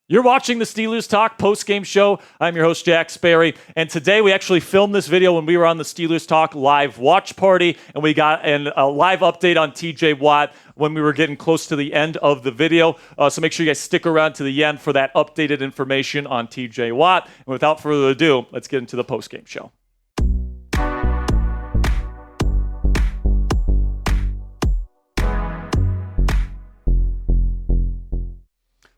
You're watching the Steelers Talk post-game show. I'm your host, Jack Sperry, and today we actually filmed this video when we were on the Steelers Talk live watch party, and we got a live update on TJ Watt when we were getting close to the end of the video. So make sure you guys stick around to the end for that updated information on TJ Watt. And without further ado, let's get into the post-game show.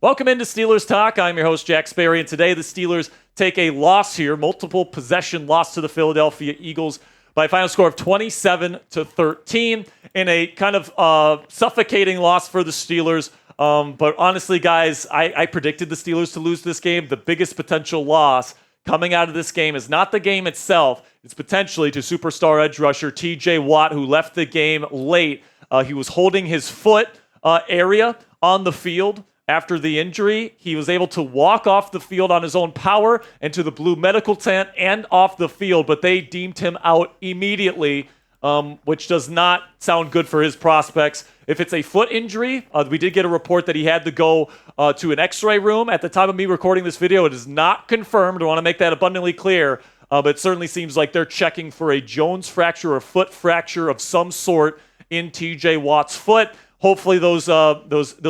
Welcome into Steelers Talk. I'm your host, Jack Sperry, and today the Steelers take a loss here, multiple possession loss to the Philadelphia Eagles by a final score of 27-13 in a kind of suffocating loss for the Steelers. But honestly, guys, I predicted the Steelers to lose this game. The biggest potential loss coming out of this game is not the game itself. It's potentially to superstar edge rusher TJ Watt, who left the game late. He was holding his foot area on the field. After the injury, he was able to walk off the field on his own power into the blue medical tent and off the field, but they deemed him out immediately, which does not sound good for his prospects. If it's a foot injury, we did get a report that he had to go to an x-ray room. At the time of me recording this video, it is not confirmed. I want to make that abundantly clear, but it certainly seems like they're checking for a Jones fracture or foot fracture of some sort in TJ Watt's foot. Hopefully those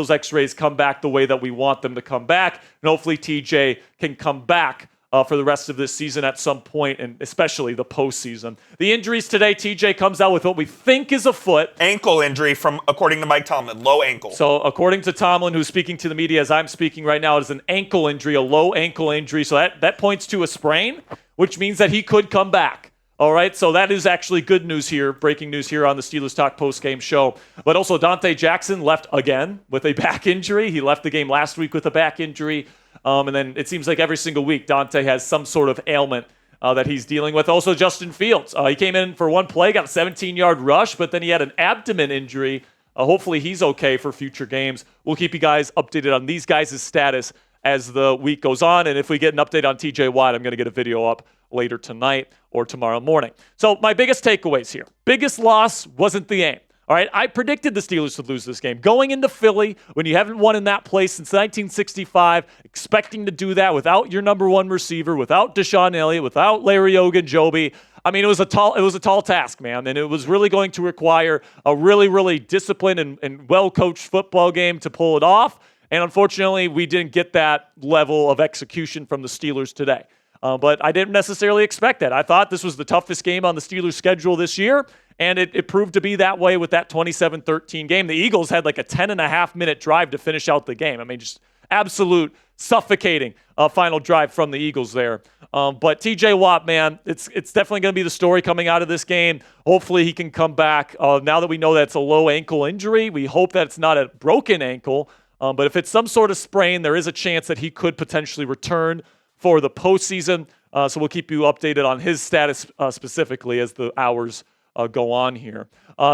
x-rays come back the way that we want them to come back, and hopefully TJ can come back for the rest of this season at some point, and especially the postseason. The injuries today, TJ comes out with what we think is a foot. Ankle injury according to Mike Tomlin, low ankle. So according to Tomlin, who's speaking to the media as I'm speaking right now, it is an ankle injury, a low ankle injury. So that points to a sprain, which means that he could come back. All right, so that is actually good news here, breaking news here on the Steelers Talk post-game show. But also Donte Jackson left again with a back injury. He left the game last week with a back injury. And then it seems like every single week Donte has some sort of ailment that he's dealing with. Also Justin Fields. He came in for one play, got a 17-yard rush, but then he had an abdomen injury. Hopefully he's okay for future games. We'll keep you guys updated on these guys' status as the week goes on. And if we get an update on TJ Watt, I'm going to get a video up later tonight or tomorrow morning. So my biggest takeaways here. Biggest loss wasn't the aim. All right, I predicted the Steelers would lose this game. Going into Philly, when you haven't won in that place since 1965, expecting to do that without your number one receiver, without Deshaun Elliott, without Larry Ogunjobi. I mean, it was a tall task, man, and it was really going to require a really, really disciplined and well-coached football game to pull it off. And unfortunately, we didn't get that level of execution from the Steelers today. But I didn't necessarily expect that. I thought this was the toughest game on the Steelers' schedule this year, and it proved to be that way with that 27-13 game. The Eagles had like a 10.5-minute drive to finish out the game. I mean, just absolute suffocating final drive from the Eagles there. But TJ Watt, man, it's definitely going to be the story coming out of this game. Hopefully he can come back. Now that we know that it's a low ankle injury, we hope that it's not a broken ankle. But if it's some sort of sprain, there is a chance that he could potentially return for the postseason. So we'll keep you updated on his status specifically as the hours go on here.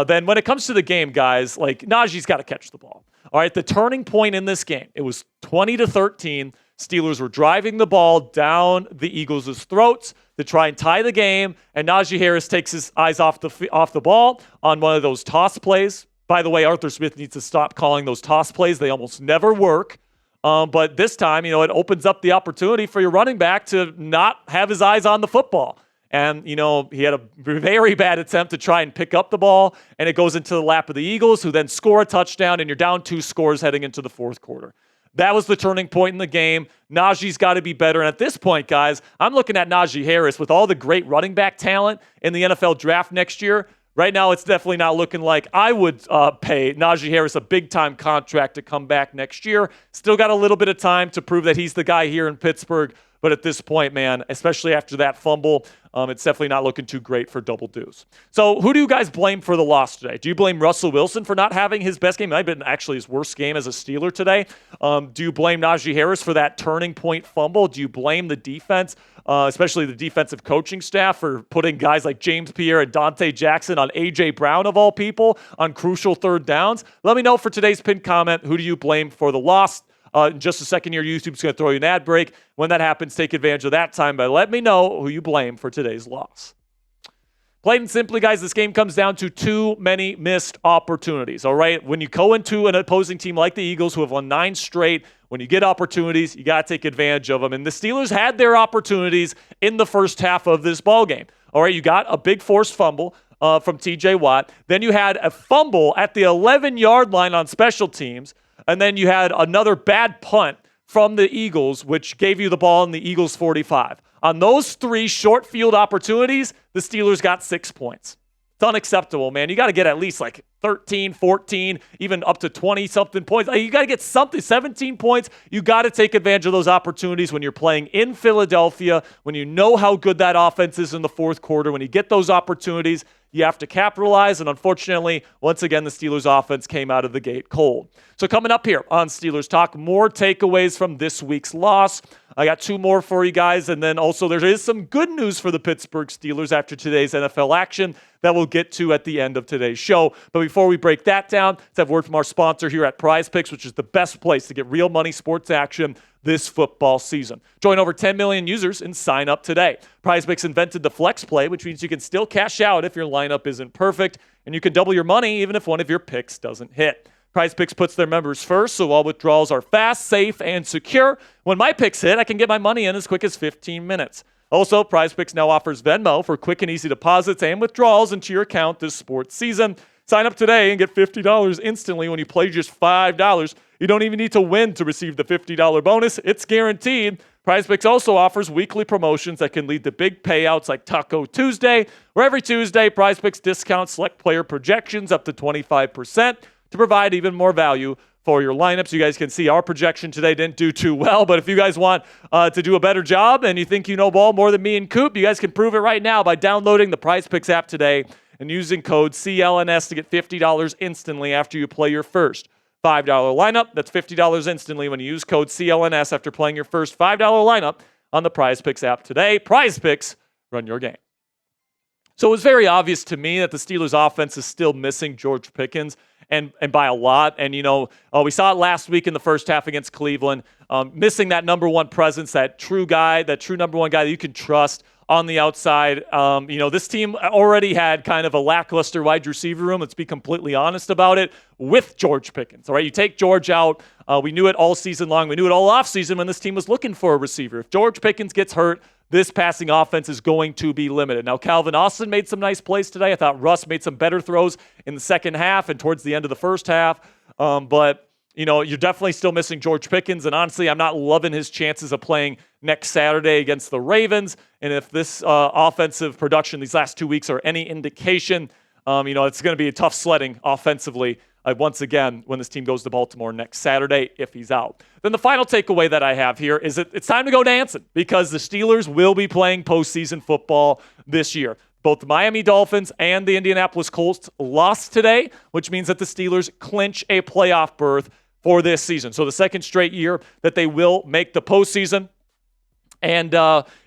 Then when it comes to the game, guys, like Najee's got to catch the ball. All right, the turning point in this game, it was 20-13. Steelers were driving the ball down the Eagles' throats to try and tie the game, and Najee Harris takes his eyes off the ball on one of those toss plays. By the way, Arthur Smith needs to stop calling those toss plays. They almost never work. But this time, it opens up the opportunity for your running back to not have his eyes on the football. And, he had a very bad attempt to try and pick up the ball, and it goes into the lap of the Eagles, who then score a touchdown, and you're down 2 scores heading into the fourth quarter. That was the turning point in the game. Najee's got to be better. And at this point, guys, I'm looking at Najee Harris with all the great running back talent in the NFL draft next year. Right now, it's definitely not looking like I would pay Najee Harris a big-time contract to come back next year. Still got a little bit of time to prove that he's the guy here in Pittsburgh. But at this point, man, especially after that fumble, it's definitely not looking too great for Double Deuce. So who do you guys blame for the loss today? Do you blame Russell Wilson for not having his best game? It might have been actually his worst game as a Steeler today. Do you blame Najee Harris for that turning point fumble? Do you blame the defense, especially the defensive coaching staff, for putting guys like James Pierre and Donte Jackson on A.J. Brown, of all people, on crucial third downs? Let me know for today's pinned comment, who do you blame for the loss? In just a second here, YouTube's going to throw you an ad break. When that happens, take advantage of that time by let me know who you blame for today's loss. Plain and simply, guys, this game comes down to too many missed opportunities, all right? When you go into an opposing team like the Eagles, who have won 9 straight When you get opportunities, you got to take advantage of them. And the Steelers had their opportunities in the first half of this ballgame. All right, you got a big forced fumble from T.J. Watt. Then you had a fumble at the 11-yard line on special teams. And then you had another bad punt from the Eagles, which gave you the ball in the Eagles' 45. On those 3 short field opportunities, the Steelers got 6 points. It's unacceptable, man. You got to get at least like 13, 14, even up to 20-something points. You got to get something, 17 points. You got to take advantage of those opportunities when you're playing in Philadelphia, when you know how good that offense is in the fourth quarter. When you get those opportunities, you have to capitalize. And unfortunately, once again, the Steelers offense came out of the gate cold. So coming up here on Steelers Talk, more takeaways from this week's loss. I got 2 more for you guys. And then also there is some good news for the Pittsburgh Steelers after today's NFL action that we'll get to at the end of today's show. But before we break that down, let's have word from our sponsor here at Prize Picks, which is the best place to get real money sports action this football season. Join over 10 million users and sign up today. Prize Picks invented the flex play, which means you can still cash out if your lineup isn't perfect, and you can double your money even if one of your picks doesn't hit. Prize Picks puts their members first, so all withdrawals are fast, safe, and secure. When my picks hit, I can get my money in as quick as 15 minutes. Also, Prize Picks now offers Venmo for quick and easy deposits and withdrawals into your account this sports season. Sign up today and get $50 instantly when you play just $5. You don't even need to win to receive the $50 bonus. It's guaranteed. Prize Picks also offers weekly promotions that can lead to big payouts like Taco Tuesday, where every Tuesday, Prize Picks discounts select player projections up to 25% to provide even more value for your lineups. You guys can see our projection today didn't do too well, but if you guys want to do a better job and you think you know ball more than me and Coop, you guys can prove it right now by downloading the Prize Picks app today and using code CLNS to get $50 instantly after you play your first $5 lineup. That's $50 instantly when you use code CLNS after playing your first $5 lineup on the Prize Picks app today. Prize Picks, run your game. So it was very obvious to me that the Steelers offense is still missing George Pickens, and by a lot. And, we saw it last week in the first half against Cleveland, missing that number one presence, that true number one guy that you can trust on the outside. This team already had kind of a lackluster wide receiver room. Let's be completely honest about it with George Pickens. All right, you take George out. We knew it all season long. We knew it all offseason when this team was looking for a receiver. If George Pickens gets hurt, this passing offense is going to be limited. Now, Calvin Austin made some nice plays today. I thought Russ made some better throws in the second half and towards the end of the first half. But you're definitely still missing George Pickens. And honestly, I'm not loving his chances of playing next Saturday against the Ravens. And if this offensive production these last 2 weeks are any indication, it's going to be a tough sledding offensively once again when this team goes to Baltimore next Saturday if he's out. Then the final takeaway that I have here is that it's time to go dancing because the Steelers will be playing postseason football this year. Both the Miami Dolphins and the Indianapolis Colts lost today, which means that the Steelers clinch a playoff berth for this season. So the second straight year that they will make the postseason. And,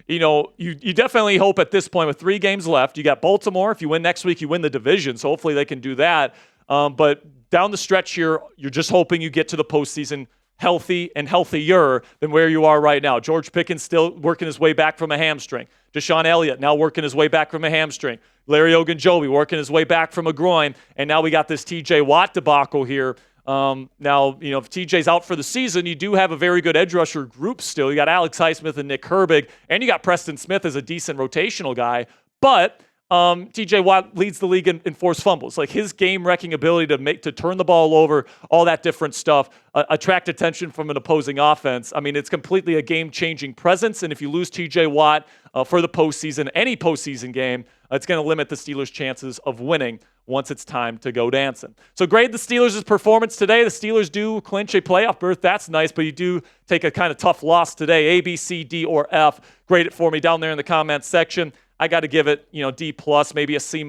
you definitely hope at this point with 3 games left, you got Baltimore. If you win next week, you win the division. So hopefully they can do that. But down the stretch here, you're just hoping you get to the postseason healthy and healthier than where you are right now. George Pickens still working his way back from a hamstring. Deshaun Elliott now working his way back from a hamstring. Larry Ogunjobi working his way back from a groin. And now we got this T.J. Watt debacle here. If TJ's out for the season, you do have a very good edge rusher group still. You got Alex Highsmith and Nick Herbig, and you got Preston Smith as a decent rotational guy. But TJ Watt leads the league in forced fumbles. Like his game-wrecking ability to turn the ball over, all that different stuff, attract attention from an opposing offense. I mean, it's completely a game-changing presence. And if you lose TJ Watt for the postseason, any postseason game, it's going to limit the Steelers' chances of winning once it's time to go dancing. So grade the Steelers' performance today. The Steelers do clinch a playoff berth. That's nice, but you do take a kind of tough loss today. A, B, C, D, or F. Grade it for me down there in the comments section. I got to give it, D+, maybe a C-.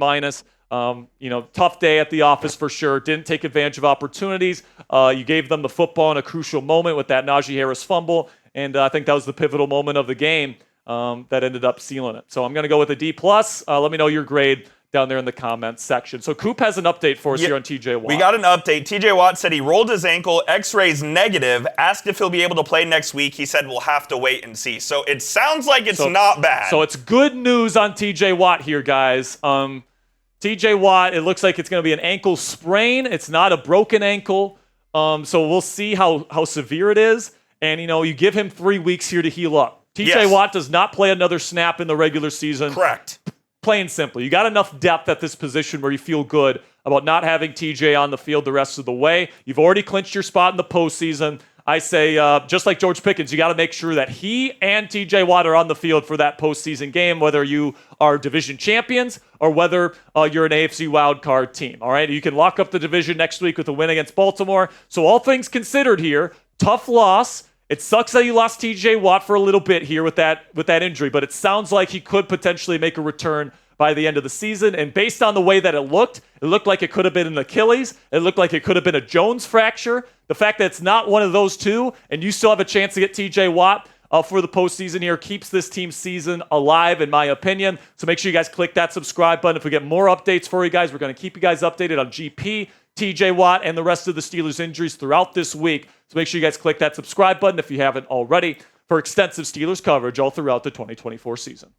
Tough day at the office for sure. Didn't take advantage of opportunities. You gave them the football in a crucial moment with that Najee Harris fumble, and I think that was the pivotal moment of the game that ended up sealing it. So I'm going to go with a D+. Let me know your grade down there in the comments section. So Coop has an update for us here on TJ Watt. We got an update. TJ Watt said he rolled his ankle, x-rays negative, asked if he'll be able to play next week. He said we'll have to wait and see. So it sounds like it's not bad. So it's good news on TJ Watt here, guys. TJ Watt, it looks like it's going to be an ankle sprain. It's not a broken ankle. So we'll see how severe it is. and you give him 3 weeks here to heal up. TJ Yes. Watt does not play another snap in the regular season. Correct. Plain and simple. You got enough depth at this position where you feel good about not having TJ on the field the rest of the way. You've already clinched your spot in the postseason. I say, just like George Pickens, you got to make sure that he and TJ Watt are on the field for that postseason game, whether you are division champions or whether you're an AFC wildcard team. All right, you can lock up the division next week with a win against Baltimore. So all things considered here, tough loss. It sucks that you lost TJ Watt for a little bit here with that injury, but it sounds like he could potentially make a return by the end of the season. And based on the way that it looked like it could have been an Achilles. It looked like it could have been a Jones fracture. The fact that it's not one of those two, and you still have a chance to get TJ Watt for the postseason here, keeps this team's season alive, in my opinion. So make sure you guys click that subscribe button. If we get more updates for you guys, we're going to keep you guys updated on GP, TJ Watt, and the rest of the Steelers injuries throughout this week. So make sure you guys click that subscribe button if you haven't already for extensive Steelers coverage all throughout the 2024 season.